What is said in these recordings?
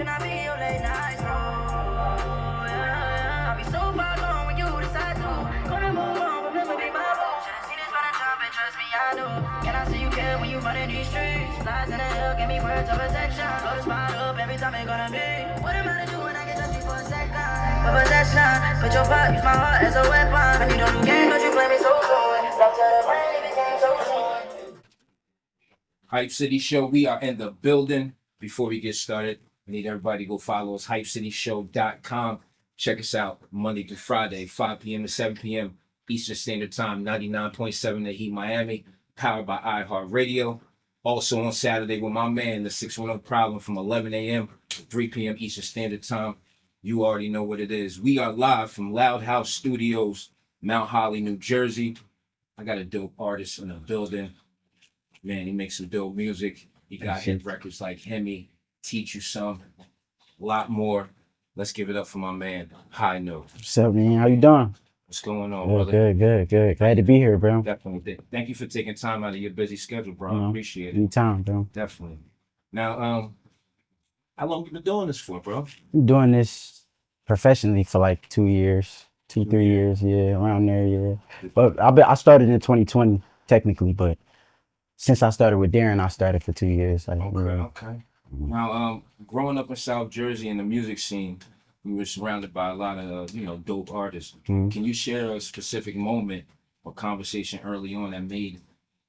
can I be your late night slow? Yeah. I'll be so far gone when you decide to. Gonna move on, but never be my boo. Should've seen this when I jump and trust me, I know. Can I see you care when you running these streets? Lies in the hell, give me words of protection. Blow the spot up every time it gonna be. What am I to do when I get touchy for a second? But possession, put your pot, use my heart as a weapon. When you don't do game, don't you play me so soon? Love to the brain, it became so soon. Hype City Show, we are in the building. Before we get started, we need everybody to go follow us, HypeCityShow.com. Check us out Monday through Friday, 5 p.m. to 7 p.m. Eastern Standard Time, 99.7 The Heat Miami, powered by iHeartRadio. Also on Saturday with my man, the 610 Problem, from 11 a.m. to 3 p.m. Eastern Standard Time. You already know what it is. We are live from Loud House Studios, Mount Holly, New Jersey. I got a dope artist in the building. Man, he makes some dope music. He got hit records like Hemi, Teach You Some, a lot more. Let's give it up for my man, HighNote. What's up, man? How you doing? What's going on, Good, brother? good. Glad to be here, bro. Definitely. Thank you for taking time out of your busy schedule, bro. I appreciate it. Anytime, bro. Definitely. Now, how long you been doing this for, bro? I'm doing this professionally for like 2 years, 3 years, yeah, around there, yeah. But I started in 2020 technically, but since I started with Darren, I started for 2 years. Like, Okay. Now, growing up in South Jersey in the music scene, we were surrounded by a lot of, dope artists. Can you share a specific moment or conversation early on that made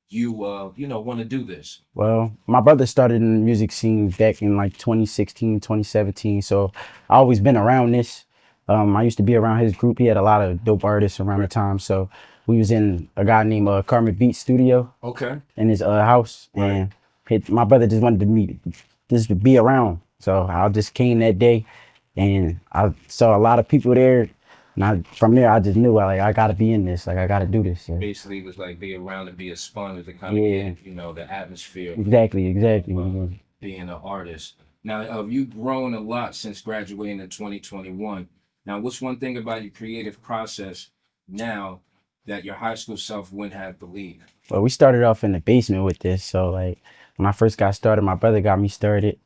you, want to do this? Well, my brother started in the music scene back in like 2016, 2017. So I always been around this. I used to be around his group. He had a lot of dope artists around the time. So we was in a guy named Carmen Beat Studio. Okay. In his house. Right. And my brother just wanted to meet, just to be around. So I just came that day and I saw a lot of people there. And from there, I just knew like I got to be in this. Like I got to do this. Yeah. Basically, it was like be around and be a sponge to kind of get, the atmosphere. Exactly. Being an artist. Now, you've grown a lot since graduating in 2021. Now, what's one thing about your creative process now that your high school self wouldn't have believed? Well, we started off in the basement with this. So like when I first got started, my brother got me started.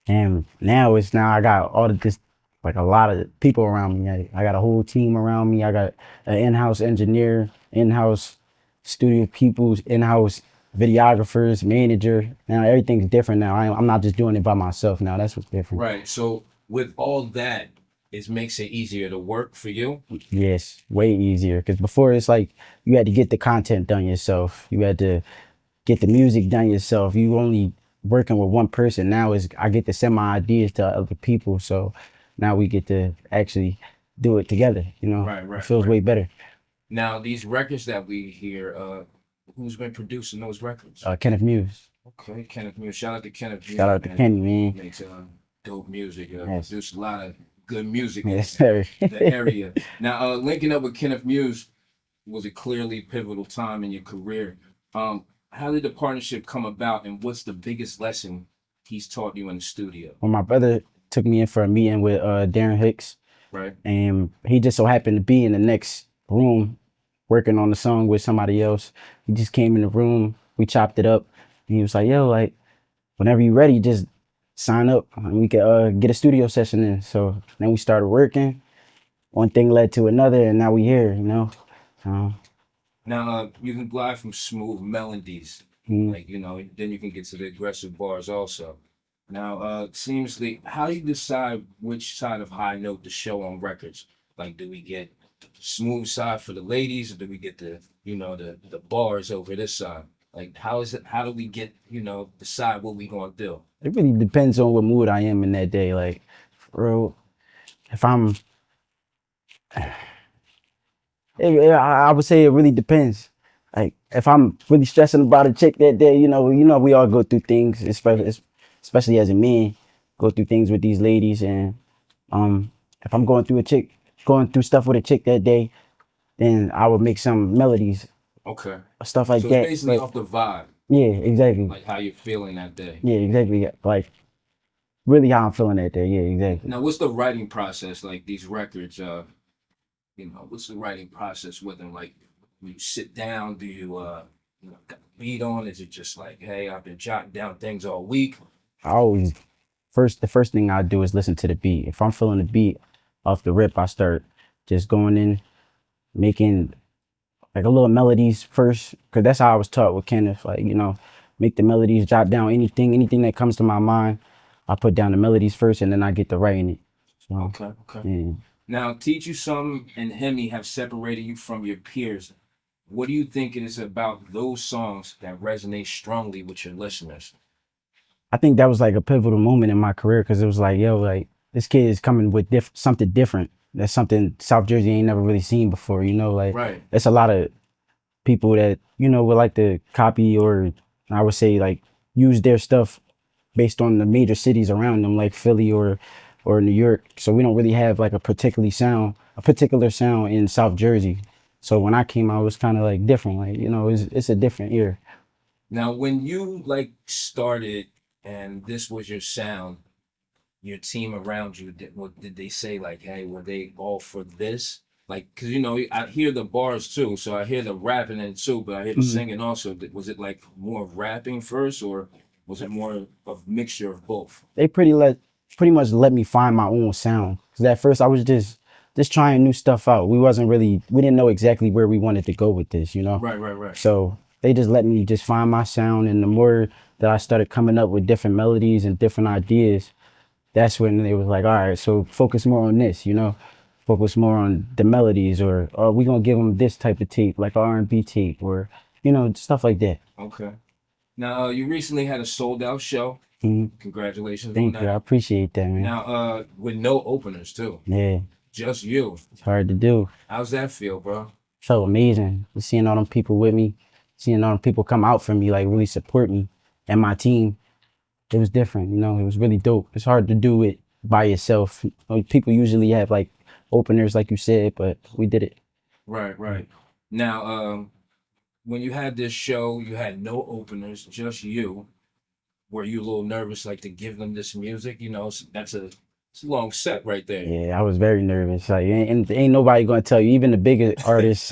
And now I got all of this, like a lot of people around me. I got a whole team around me. I got an in-house engineer, in-house studio people, in-house videographers, manager. Now everything's different now. I'm not just doing it by myself now. That's what's different. Right. So with all that, it makes it easier to work for you? Yes, way easier. Because before it's like you had to get the content done yourself. You had to get the music done yourself. You only working with one person. Now I get to send my ideas to other people. So now we get to actually do it together. Right. It feels way better. Now these records that we hear, who's been producing those records? Kenneth Muse. Okay, Kenneth Muse. Shout out to Kenneth Muse. Shout out to Kenny, man. Makes dope music. Yes. There's a lot of good music Yes, in the area. Now, linking up with Kenneth Muse was a clearly pivotal time in your career. How did the partnership come about, and what's the biggest lesson he's taught you in the studio? Well, my brother took me in for a meeting with Darren Hicks. Right. And he just so happened to be in the next room working on the song with somebody else. He just came in the room, we chopped it up, and he was like, yo, like, whenever you're ready, just sign up and we could get a studio session in. So then we started working. One thing led to another, and now we here, Now, you can glide from smooth melodies, like, then you can get to the aggressive bars also. Now, seamlessly, how do you decide which side of HighNote to show on records? Like, do we get the smooth side for the ladies, or do we get the bars over this side? Like, how do we get, decide what we gonna do? It really depends on what mood I am in that day. Like, for real, if I'm, I would say it really depends. Like, if I'm really stressing about a chick that day, we all go through things, especially as a man, go through things with these ladies. And if I'm going through stuff with a chick that day, then I would make some melodies. Okay. Stuff like so that. It's basically off the vibe. Yeah, exactly. Like how you're feeling that day. Yeah, exactly. Like really how I'm feeling that day. Yeah, exactly. Now, what's the writing process? Like these records, what's the writing process with them? Like, when you sit down, do you, got the beat on? Is it just like, hey, I've been jotting down things all week? I always the first thing I do is listen to the beat. If I'm feeling the beat off the rip, I start just going in, making like a little melodies first, because that's how I was taught with Kenneth. Like, make the melodies, jot down anything that comes to my mind. I put down the melodies first, and then I get to writing it. So, Okay. yeah. Now, Teach You Some and Hemi have separated you from your peers. What do you think it is about those songs that resonate strongly with your listeners? I think that was like a pivotal moment in my career, because it was like, yo, like this kid is coming with something different. That's something South Jersey ain't never really seen before. Like Right. there's a lot of people that would like to copy, or I would say like use their stuff based on the major cities around them, like Philly or New York. So we don't really have like a particular sound in South Jersey. So when I came out, it was kind of like different. Like, it's a different ear. Now, when you like started and this was your sound, your team around you, did they say like, hey, were they all for this? Like, cause I hear the bars too, so I hear the rapping in it too, but I hear the singing also. Was it like more rapping first, or was it more of a mixture of both? They pretty much let me find my own sound. Cause at first I was just trying new stuff out. We didn't know exactly where we wanted to go with this, Right. So they just let me just find my sound, and the more that I started coming up with different melodies and different ideas, that's when they was like, all right, so focus more on this, focus more on the melodies, or we gonna give them this type of tape, like R&B tape, or stuff like that. Okay. Now, you recently had a sold out show. Congratulations on Thank that. you, I appreciate that, man. Now, with no openers too. Yeah, Just you. it's hard to do. How's that feel, bro? Felt amazing. Seeing all them people with me, seeing all them people come out for me, like really support me and my team. It was different, it was really dope. It's hard to do it by yourself. People usually have like openers, like you said, but we did it. Right. Now, when you had this show, you had no openers, just you. Were you a little nervous, like to give them this music? It's a long set right there. Yeah, I was very nervous. Like, ain't nobody gonna tell you. Even the bigger artists,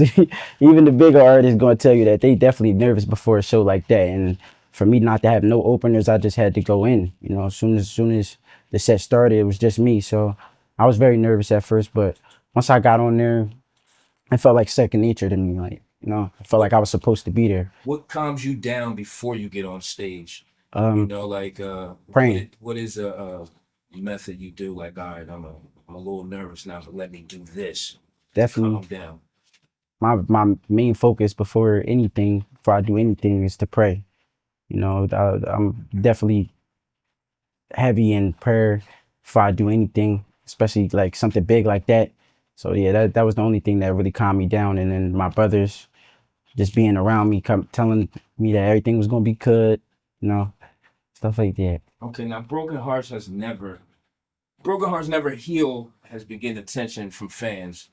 even the bigger artists gonna tell you that they definitely nervous before a show like that. And for me not to have no openers, I just had to go in. As soon as the set started, it was just me. So I was very nervous at first, but once I got on there, it felt like second nature to me. Like, I felt like I was supposed to be there. What calms you down before you get on stage? Praying. What is a method you do? Like, all right, I'm a little nervous now, but let me do this. Definitely. Calm down. My main focus before I do anything, is to pray. I'm definitely heavy in prayer before I do anything, especially like something big like that. So yeah, that was the only thing that really calmed me down. And then my brothers just being around me, telling me that everything was gonna be good, stuff like that. Okay, now Broken Hearts never healed, has been getting attention from fans.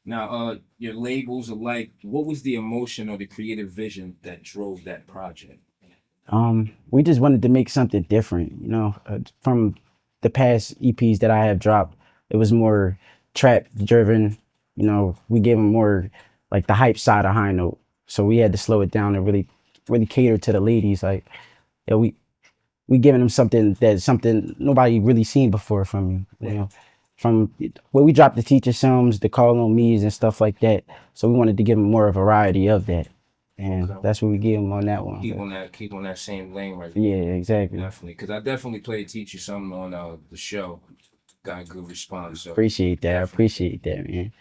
Now, your labels alike, what was the emotion or the creative vision that drove that project? We just wanted to make something different, from the past EPs that I have dropped. It was more trap driven, we gave them more like the hype side of HighNote. So we had to slow it down and really cater to the ladies. Like, yeah, we giving them something nobody really seen before from me, from where we dropped the Teacher Films, the Call on Me's and stuff like that. So we wanted to give them more of a variety of that. And that's what we gave them on that one. Keep on that same lane right there. Yeah, exactly. Definitely. Because I definitely played Teach You Something on the show. Got a good response. So appreciate that. I appreciate that, man.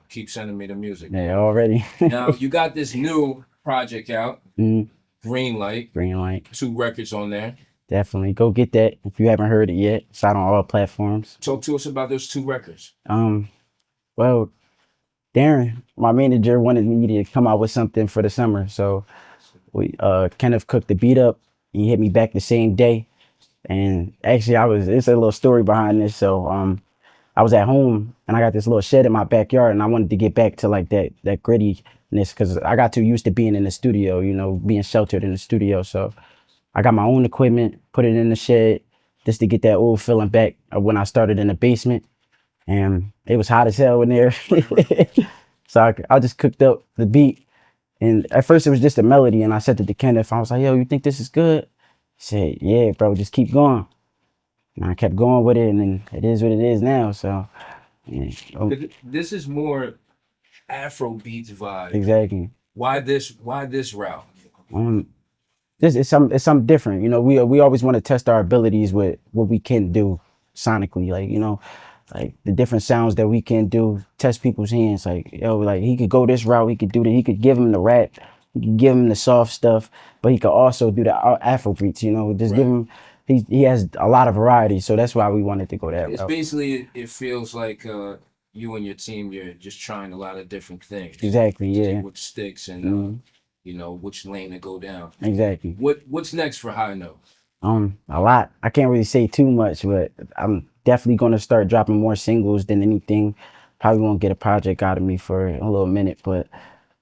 Keep sending me the music. Yeah, already. Now, you got this new project out, Greenlight. Greenlight. 2 records on there. Definitely. Go get that if you haven't heard it yet. It's out on all platforms. Talk to us about those 2 records. Well, Darren, my manager, wanted me to come out with something for the summer. So we Kenneth cooked the beat up. He hit me back the same day. And actually it's a little story behind this. So I was at home and I got this little shed in my backyard, and I wanted to get back to like that grittiness, because I got too used to being in the studio, being sheltered in the studio. So I got my own equipment, put it in the shed just to get that old feeling back of when I started in the basement. And it was hot as hell in there. So I just cooked up the beat. And at first it was just a melody, and I said to Kenneth, I was like, yo, you think this is good? He said, yeah, bro, just keep going. And I kept going with it, and then it is what it is now. So, yeah. Oh, This is more Afro beats vibe. exactly. Why this route? Um, this is something different. You know, we always want to test our abilities with what we can do sonically. Like, you know, like the different sounds that we can do. Test people's hands. Like, yo, like he could go this route. He could do that. He could give him the rap. He could give him the soft stuff, but he could also do the Afro beats. You know, just give him. He has a lot of variety. So that's why we wanted to go that It's route. basically, it feels like you and your team, you're just trying a lot of different things. Exactly. See Yeah. what sticks and you know which lane to go down. Exactly. What's next for HighNote? A lot. I can't really say too much, but I'm definitely gonna start dropping more singles than anything. Probably won't get a project out of me for a little minute, but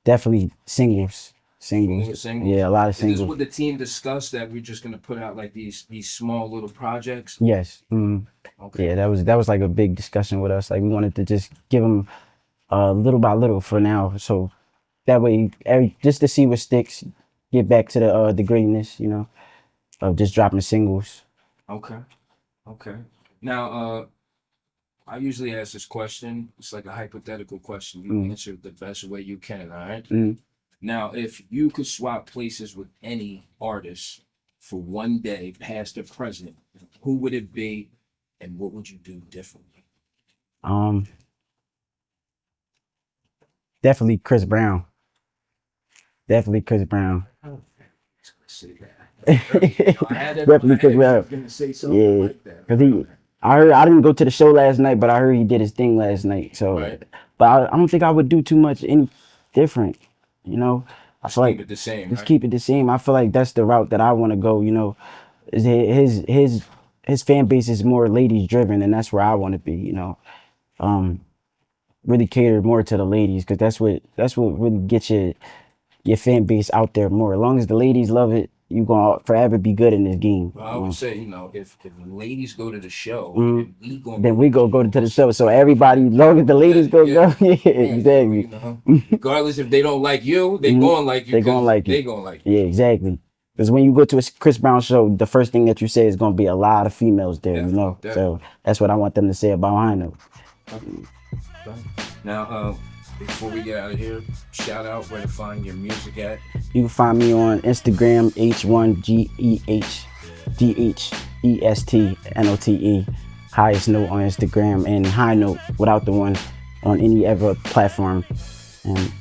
definitely singles. Singles? Yeah, a lot of Is this singles. what the team discussed, that we're just gonna put out like these small little projects? Yes. Okay. Yeah, that was like a big discussion with us. Like we wanted to just give them little by little for now, so that way, just to see what sticks. Get back to the greatness, you know, of just dropping singles. Okay. Okay. Now, I usually ask this question. It's like a hypothetical question. You answer it the best way you can. All right. Now, if you could swap places with any artist for one day, past or present, who would it be, and what would you do differently? Definitely Chris Brown. Definitely Chris Brown. Say that. I had that. Definitely Chris Brown. Gonna say something like that. Cause I didn't go to the show last night, but I heard he did his thing last night. So, Right. but I don't think I would do too much any different. You know, I feel like Keep it the same. just Right? keep it the same. I feel like that's the route that I want to go. You know, his fan base is more ladies driven, and that's where I want to be. You know, really cater more to the ladies, because that's what really gets your fan base out there more. As long as the ladies love it, you gonna forever be good in this game. Well, I would say, you know, if ladies go to the show, Then we go to the show. So everybody, long as the ladies go, yeah, exactly. You know, regardless if they don't like you, they going like you. They gonna like you. They gonna like you. Yeah, exactly. Because when you go to a Chris Brown show, the first thing that you say is gonna be a lot of females there. You know, so that's what I want them to say about HighNote. Now, before we get out of here, shout out where to find your music at. You can find me on Instagram, HIGHDHESTNOTE, highest note on Instagram, and HighNote without the one on any other platform. And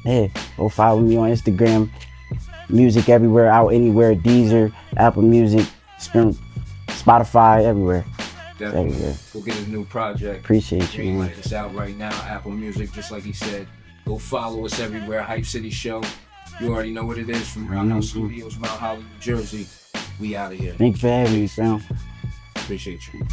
yeah, go follow me on Instagram. Music everywhere, out anywhere, Deezer, Apple Music, Spotify, everywhere. Definitely. Everywhere. Go get his new project. Appreciate you, man. Greenlight. It's out right now. Apple Music, just like he said. Go follow us everywhere. Hype City Show. You already know what it is, from Roundhouse Studios, Mount Holly, New Jersey. We out of here. Thanks for having me, Sam. Appreciate you.